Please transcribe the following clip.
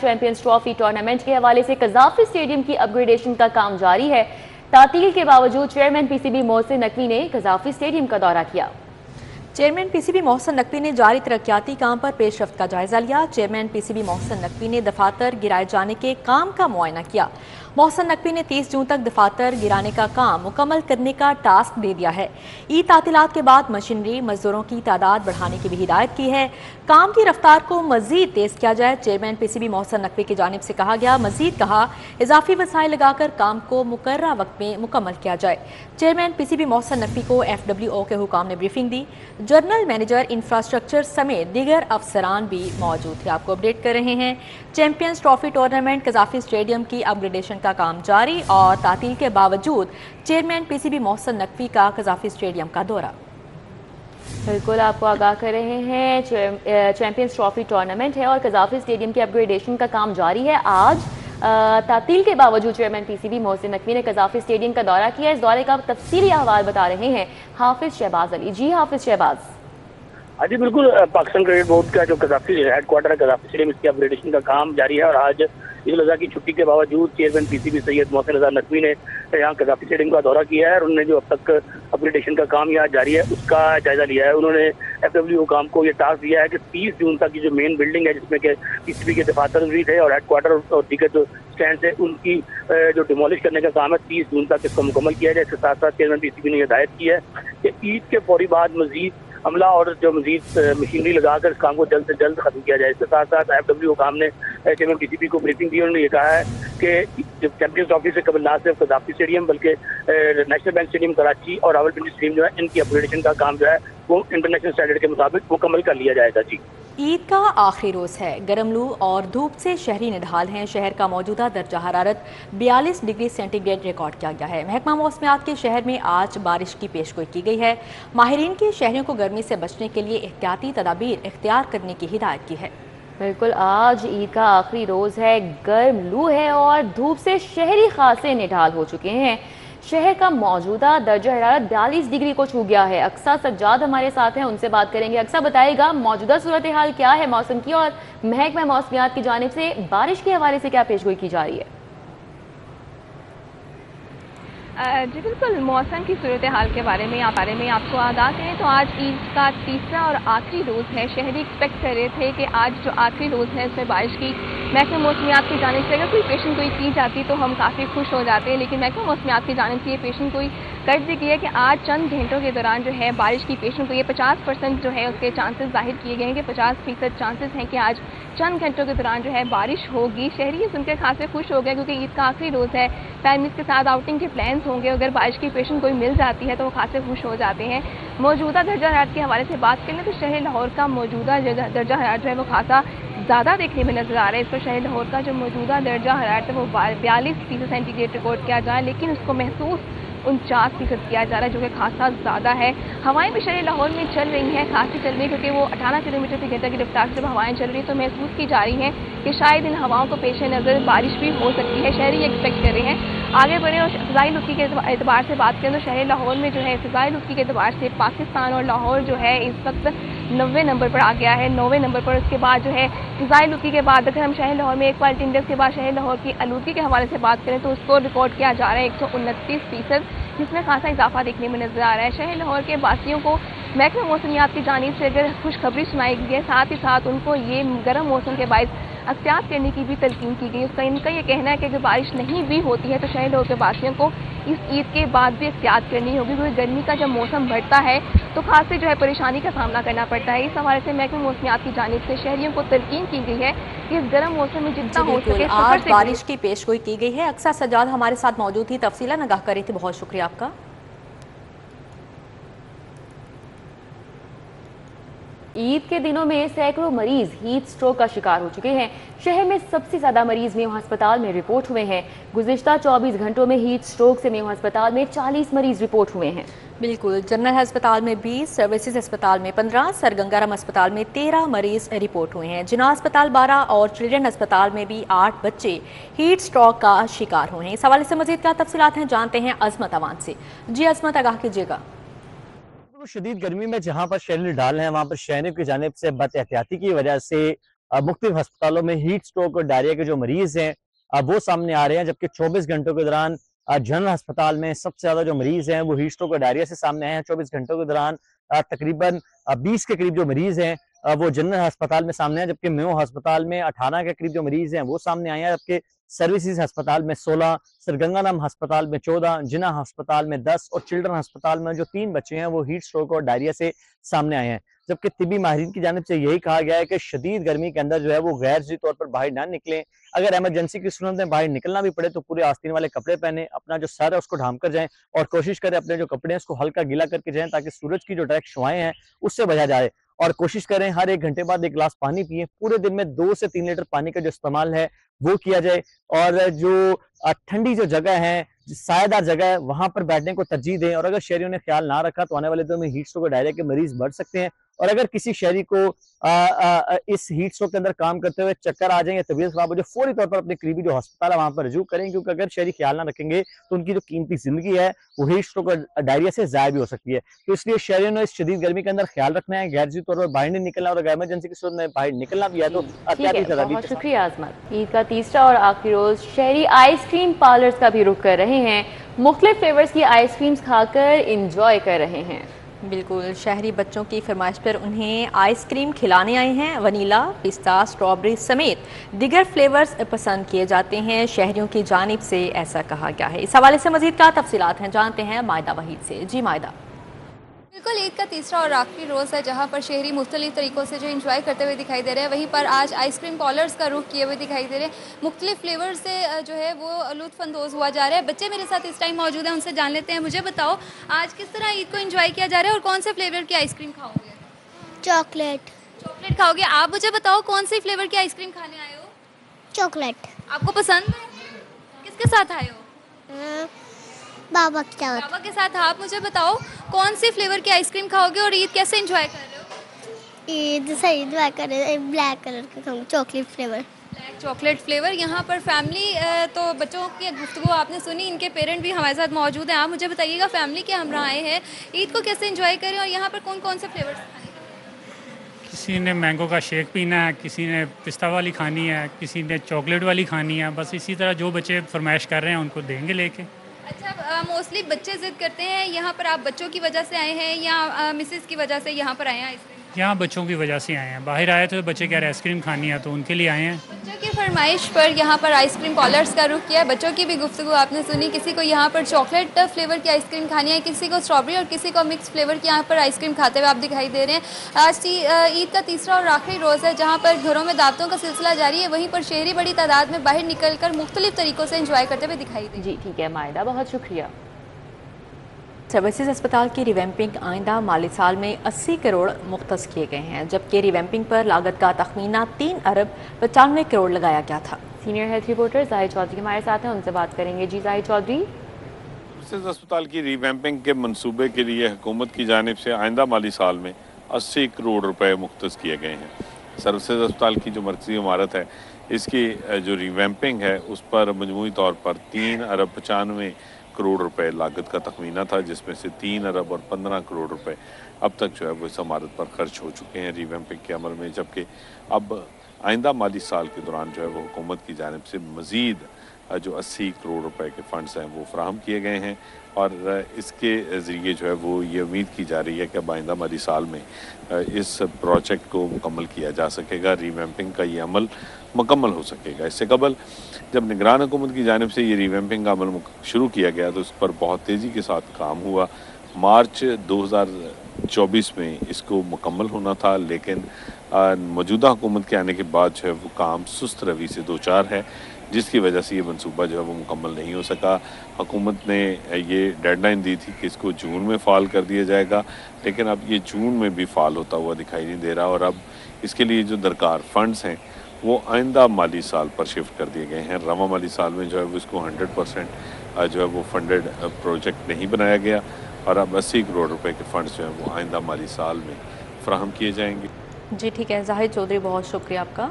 Champions trophy tournament के हवाले से कज़ाफी स्टेडियम की अपग्रेडेशन का काम जारी है। तातील के बावजूद चेयरमैन पीसीबी मोहसिन नकवी ने कज़ाफी स्टेडियम का दौरा किया। चेयरमैन पीसीबी मोहसिन नकवी ने जारी तरक्याती काम पर पेशरफ्त का जायजा लिया। चेयरमैन पीसीबी मोहसिन नकवी ने दफातर गिराए जाने के काम का मुआयना किया। मोहसिन नकवी ने 30 जून तक दफातर गिराने का काम मुकम्मल करने का टास्क दे दिया है। ईद तातीलात के बाद मशीनरी मजदूरों की तादाद बढ़ाने की भी हिदायत की है। काम की रफ्तार को मजीद तेज किया जाए। चेयरमैन पीसीबी मोहसिन नकवी की जानिब से कहा गया। मजीद कहा इजाफी वसाइल लगाकर काम को मुकर्ररा वक्त में मुकम्मल किया जाए। चेयरमैन पीसीबी मोहसिन नकवी को FWO के हुकाम ने ब्रीफिंग दी। जनरल मैनेजर इंफ्रास्ट्रक्चर समेत दीगर अफसरान भी मौजूद थे। आपको अपडेट कर रहे हैं। Champions trophy tournament Gaddafi stadium की अपग्रेडेशन का काम जारी और तातील के बावजूद चेयरमैन पीसीबी मोहसिन नकवी का कज़ाफी स्टेडियम का दौरा। बिल्कुल आपको आगाह कर रहे हैं। चैंपियंस ट्रॉफी टूर्नामेंट है और कज़ाफी स्टेडियम की अपग्रेडेशन का काम जारी है। आज तातील के बावजूद चेयरमैन पीसीबी मोहसिन नकवी ने कज़ाफी स्टेडियम का दौरा किया। इस दौरे का तफसीली अहवाल बता रहे हैं हाफिज शहबाज अली। जी हाफिज शहबाज। हाँ जी बिल्कुल, पाकिस्तान क्रिकेट बोर्ड का जो कज़ाफी हेडक्वार्टर है कज़ाफी स्टेडियम, इसकी अपग्रेडेशन का काम जारी है और आज ईद उल अज़हा की छुट्टी के बावजूद चेयरमैन पीसीबी सैयद मोहसिन रज़ा नकवी ने यहाँ कज़ाफी स्टेडियम का दौरा किया है और उन्होंने जो अब तक अपग्रेडेशन का काम यहाँ जारी है उसका जायजा लिया है। उन्होंने FWO काम को ये टास्क दिया है कि 30 जून तक की जो मेन बिल्डिंग है जिसमें कि पीसीबी के दफातर भी थे और हेडक्वार्टर और दीगर जो स्टैंड है उनकी जो डिमोलिश करने का काम है 30 जून तक इसको मुकम्मल किया जाए। इसके साथ साथ चेयरमैन पीसीबी ने हिदायत की है कि ईद के फौरी बाद मजीद अमला और जो मजीद मशीनरी लगाकर इस काम को जल्द से जल्द खत्म किया जाए। इसके साथ साथ FWO काम ने चेयरमैन पीसीबी को ब्रीफिंग दी। उन्होंने ये कहा है कि चैंपियंस ट्रॉफी से कबल ना सिर्फ कज़ाफी स्टेडियम बल्कि नेशनल बैंक स्टेडियम कराची और रावलपिंडी स्टेडियम जो है इनकी अपग्रेडेशन का काम जो है वो इंटरनेशनल स्टैंडर्ड के मुताबिक मुकम्मल कर लिया जाएगा। जी, ईद का आखिरी रोज़ है। गर्म लू और धूप से शहरी निढाल हैं। शहर का मौजूदा दर्जा हरारत 42 डिग्री सेंटीग्रेड रिकॉर्ड किया गया है। महकमा मौसमियात के शहर में आज बारिश की पेशगोई की गई है। माहिरीन की शहरियों को गर्मी से बचने के लिए एहतियाती तदाबीर इख्तियार करने की हिदायत की है। बिल्कुल, आज ईद का आखिरी रोज़ है, गर्म लू है और धूप से शहरी खासे निढाल हो चुके हैं। शहर का मौजूदा दर्जा हरारत 42 डिग्री को छू गया है। अक्सा सज्जाद हमारे साथ हैं, उनसे बात करेंगे। अक्सा, बताइएगा मौजूदा सूरत हाल क्या है मौसम की और महकमा मौसमियात की जानिब से बारिश के हवाले से क्या पेशगोई की जा रही है? जी बिल्कुल, मौसम की सूरत हाल के बारे में आपको आगाह करें तो आज ईद का तीसरा और आखिरी रोज़ है। शहरी एक्सपेक्ट कर रहे थे कि आज जो आखिरी रोज़ है इसमें बारिश की महकमा मौसमियात की जानिब से अगर कोई पेशन गोई की जाती तो हम काफ़ी खुश हो जाते हैं, लेकिन महकमा मौसमियात की जानिब से ये पेशन गोई कर दी गई है कि आज चंद घंटों के दौरान जो है बारिश की पेशन गोई 50% जो है उसके चांसेस जाहिर किए गए हैं कि 50% चांसेस हैं कि आज चंद घंटों के दौरान जो है बारिश होगी। शहरी ये सुनकर खासे खुश हो गए क्योंकि ईद का आखिरी रोज़ है, फैमिलीज़ के साथ आउटिंग के प्लान्स होंगे। अगर बारिश की पेशन कोई मिल जाती है तो वो खासे खुश हो जाते हैं। मौजूदा दर्जा हरारत के हवाले से बात करें तो शहर लाहौर का मौजूदा दर्जा हरारत जो है वो खासा ज़्यादा देखने में नजर आ रहा है। इस पर शहर लाहौर का जो मौजूदा दर्जा हरारत है वो 42 सेंटीग्रेड रिकॉर्ड किया जा रहा है, लेकिन उसको महसूस 49% किया जा रहा है, जो कि खासा ज़्यादा है। हवाएं भी शहर लाहौर में चल रही हैं, खासी चल रही है क्योंकि वो 18 किलोमीटर प्रति घंटा की रफ्तार से जब हवाएं चल रही हैं तो महसूस की जा रही हैं कि शायद इन हवाओं को पेश नज़र बारिश भी हो सकती है। शहरी एक्सपेक्ट कर रहे हैं। आगे बढ़े और फ़िज़ाई लुत्फ़ी के एतबार से बात करें तो शहर लाहौर में जो है फ़िज़ाई लुत्फ़ी के एतबार से पाकिस्तान और लाहौर जो है इस वक्त 90वें नंबर पर आ गया है, 9वें नंबर पर। उसके बाद जो है फ़िज़ाई लुत्फ़ी के बाद अगर हम शहर लाहौर में एक क्वालिटी इंडेक्स के बाद शहर लाहौर की आलूदगी के हवाले से बात करें तो उसको रिकॉर्ड किया जा रहा है 129%, जिसमें खासा इजाफा देखने में नजर आ रहा है। शहर लाहौर के वासियों को महकमा मौसमियात की जानिब से अगर खुशखबरी सुनाई गई है, साथ ही साथ उनको ये गर्म मौसम के बायस एहतियात करने की भी तलकीन की गई। उसका इनका ये कहना है कि अगर बारिश नहीं भी होती है तो शहर लाहौर के वासियों को इस ईद के बाद भी एहतियात करनी होगी क्योंकि गर्मी का जब मौसम बढ़ता है तो खासे जो है परेशानी का सामना करना पड़ता है। इस हवाले से महकमा मौसमियात की जानिब से शहरियों को तलकीन की गई है कि इस गर्म मौसम में जितना हो सके आज बारिश की पेशगोई की गई है। अक्सा सज्जाद हमारे साथ मौजूद थी, तफसीला नगाह कर रही थी। बहुत शुक्रिया आपका। ईद के दिनों में सैकड़ों मरीज हीट स्ट्रोक का शिकार हो चुके हैं। शहर में सबसे ज्यादा मरीज मेयो अस्पताल में रिपोर्ट हुए हैं। गुज़िश्ता 24 घंटों में हीट स्ट्रोक से मेयो अस्पताल में 40 मरीज रिपोर्ट हुए हैं। बिल्कुल, जनरल अस्पताल में 20, सर्विसेज अस्पताल में 15, सर गंगाराम अस्पताल में 13 मरीज रिपोर्ट हुए हैं। जिना अस्पताल 12 और चिल्ड्रन अस्पताल में भी 8 बच्चे हीट स्ट्रोक का शिकार हुए हैं। इस हवाले से मजीद क्या तफसीलात हैं जानते हैं अजमत अवान से। जी अजमत, आगाह कीजिएगा। शदीद गर्मी में जहां पर शहरी डाल हैं वहां पर शहरों की जानिब से बद एहतियाती की वजह से मुख्तलिफ अस्पतालों में हीट स्ट्रोक और डायरिया के जो मरीज हैं वो सामने आ रहे हैं, जबकि 24 घंटों के दौरान जनरल अस्पताल में सबसे ज्यादा जो मरीज हैं वो हीट स्ट्रोक और डायरिया से सामने आए हैं। 24 घंटों के दौरान तकरीबन 20 के करीब जो मरीज हैं वो जनरल अस्पताल में सामने हैं, जबकि मेयो अस्पताल में 18 के करीब जो मरीज हैं वो सामने आए हैं, जबकि सर्विसेज अस्पताल में 16, सरगंगानम अस्पताल में 14, जिना अस्पताल में 10 और चिल्ड्रन अस्पताल में जो 3 बच्चे हैं वो हीट स्ट्रोक और डायरिया से सामने आए हैं। जबकि तिब्बी माहिरीन की जानिब से यही कहा गया है कि शदीद गर्मी के अंदर जो है वो गैर ज़रूरी तौर पर बाहर ना निकलें। अगर इमरजेंसी की सूरत में बाहर निकलना भी पड़े तो पूरे आस्तीन वाले कपड़े पहने, अपना जो सर है उसको ढांप कर जाएं और कोशिश करें अपने जो कपड़े हैं उसको हल्का गीला करके जाएं, ताकि सूरज की जो डायरेक्ट शुआएं हैं उससे बचा जाए। और कोशिश करें हर 1 घंटे बाद 1 गिलास पानी पिए। पूरे दिन में 2 से 3 लीटर पानी का जो इस्तेमाल है वो किया जाए। और जो ठंडी जो जगह है, सायेदार जगह है, वहां पर बैठने को तरजीह दें। और अगर शहरियों ने ख्याल ना रखा तो आने वाले दिनों में हीट स्ट्रोक और डायरिया के मरीज बढ़ सकते हैं। और अगर किसी शहरी को इस हीट स्ट्रोक के अंदर काम करते हुए चक्कर आ जाए या तबीयत खराब हो जाए, फौरी तौर पर अपने करीबी जो अस्पताल है वहां पर रजू करें, क्योंकि अगर शहरी ख्याल ना रखेंगे तो उनकी जो कीमती जिंदगी है वो हीट स्ट्रोक और डायरिया से ज़ाया भी हो सकती है। तो इसलिए शहरियों ने इस शदीद गर्मी के अंदर ख्याल रखना है, गैर जरूरी तौर पर बाहर नहीं निकलना। और अगर इमरजेंसी की सूरत में बाहर निकलना भी है तो बहुत शुक्रिया आजमत। ईद का तीसरा और आखिरी रोज शहरी आइसक्रीम पार्लर्स का भी रुख कर रहे हैं, मुख्तलिफ फ्लेवर्स की आइसक्रीम्स खाकर इंजॉय कर रहे हैं। बिल्कुल, शहरी बच्चों की फरमाइश पर उन्हें आइसक्रीम खिलाने आए हैं। वनीला, पिस्ता, स्ट्रॉबेरी समेत दिगर फ्लेवर्स पसंद किए जाते हैं, शहरियों की जानिब से ऐसा कहा गया है। इस हवाले से मजीद का तफसीलात हैं, जानते हैं मायदा वहीद से। जी मायदा। बिल्कुल, ईद का तीसरा और आखिरी रोज़ है जहाँ पर शहरी मुख्तलिफ तरीक़ों से जो इंजॉय करते हुए दिखाई दे रहे हैं। वहीं पर आज आइसक्रीम पार्लर्स का रुख किए हुए दिखाई दे रहे हैं। मुख्तलिफ फ्लेवर से जो है वो लुत्फ़अंदोज़ हुआ जा रहा है। बच्चे मेरे साथ इस टाइम मौजूद हैं, उनसे जान लेते हैं। मुझे बताओ आज किस तरह ईद को इंजॉय किया जा रहा है और कौन से फ्लेवर की आइसक्रीम खाओगे? चॉकलेट खाओगे। आप मुझे बताओ कौन सी फ्लेवर की आइसक्रीम खाने आए हो? चॉकलेट। आपको पसंद है? किसके साथ आए हो? बाबा के साथ। आप मुझे बताओ कौन सी फ्लेवर की आइसक्रीम खाओगे और ईद कैसे एंजॉय कर रहे हो? ईद सही एंजॉय कर रहे हैं, ब्लैक कलर का खाऊंगी, chocolate flavour. Black chocolate flavour. यहाँ पर फैमिली तो बच्चों की गुफ्तगू आपने सुनी, इनके पेरेंट भी हमारे साथ मौजूद हैं। आप मुझे बताइएगा फैमिली के हमरा आए हैं, ईद को कैसे एंजॉय करें और यहाँ पर कौन कौन से फ्लेवर्स खाने? किसी ने मैंगो का शेक पीना है, किसी ने पिस्ता वाली खानी है, किसी ने चॉकलेट वाली खानी है। बस इसी तरह जो बच्चे फरमाइश कर रहे हैं उनको देंगे लेके। अच्छा, मोस्टली बच्चे जिद करते हैं। यहाँ पर आप बच्चों की वजह से आए हैं या मिसेस की वजह से यहाँ पर आए हैं आइसक्रीम? यहाँ बच्चों की वजह से आए हैं। बाहर आए तो बच्चे कह रहे हैं आइसक्रीम खानी है तो उनके लिए आए हैं। बच्चों की फरमाइश पर यहाँ पर आइसक्रीम पार्लर्स का रुख किया है। बच्चों की भी गुफ्तगू आपने सुनी। किसी को यहाँ पर चॉकलेट फ्लेवर की आइसक्रीम खानी है, किसी को स्ट्रॉबेरी और किसी को मिक्स फ्लेवर की यहाँ पर आइसक्रीम खाते हुए आप दिखाई दे रहे हैं। आज ईद का तीसरा और आखिरी रोज़ है जहाँ पर घरों में दावतों का सिलसिला जारी है। वहीं पर शहरी बड़ी तादाद में बाहर निकल कर मुख्तलिफ तरीक़ों से इंजॉय करते हुए दिखाई दे। जी ठीक है मायदा, बहुत शुक्रिया। सर्विसेज अस्पताल की रिवैम्पिंग आइंदा माली साल में 80 करोड़ मुख्तस किए गए हैं, जबकि रिवैम्पिंग पर लागत का तखमीना 3 अरब 95 करोड़ लगाया गया था। Senior health reporter Zahid Chaudhary हमारे साथ हैं, उनसे बात करेंगे। जी जाहिद चौधरी। सर्विसेज अस्पताल की रिवैम्पिंग के मंसूबे के लिए हुकूमत की जानिब से आइंदा माली साल में 80 करोड़ रुपए मुख्तस किए गए हैं। सर्विसेज अस्पताल की जो मरकज़ी इमारत है इसकी जो रिवैम्पिंग है उस पर मजमूई तौर पर 3 अरब 95 करोड़ रुपए लागत का तखमीना था, जिसमें से 3 अरब और 15 करोड़ रुपए अब तक जो है वो इस इमारत पर खर्च हो चुके हैं रिवैम्पिंग के अमल में। जबकि अब आइंदा माली साल के दौरान जो है वो हुकूमत की जानिब से मज़ीद जो 80 करोड़ रुपए के फंड्स हैं वो फराहम किए गए हैं और इसके ज़रिए जो है वो ये उम्मीद की जा रही है कि अब आइंदा माली साल में इस प्रोजेक्ट को मुकम्मल किया जा सकेगा, रिवैम्पिंग का ये अमल मुकम्मल हो सकेगा। इससे कबल जब निगरान हुकूमत की जानिब से ये रिवैम्पिंग का अमल शुरू किया गया तो उस पर बहुत तेज़ी के साथ काम हुआ। मार्च 2024 में इसको मुकम्मल होना था, लेकिन मौजूदा हुकूमत के आने के बाद जो है वो काम सुस्त रवि से दो चार है, जिसकी वजह से ये मनसूबा जो है वो मुकम्मल नहीं हो सका। हुकूमत ने ये डेडलाइन दी थी कि इसको जून में फ़ाल कर दिया जाएगा, लेकिन अब ये जून में भी फ़ाल होता हुआ दिखाई नहीं दे रहा और अब इसके लिए जो दरकार फ़ंड्स हैं वो आइंदा माली साल पर शिफ्ट कर दिए गए हैं। रवा माली साल में जो है वो इसको 100% जो है वो फंडेड प्रोजेक्ट नहीं बनाया गया और अब 80 करोड़ रुपए के फंड्स जो हैं वो आइंदा माली साल में फ़राहम किए जाएंगे। जी ठीक है जाहिद चौधरी, बहुत शुक्रिया आपका।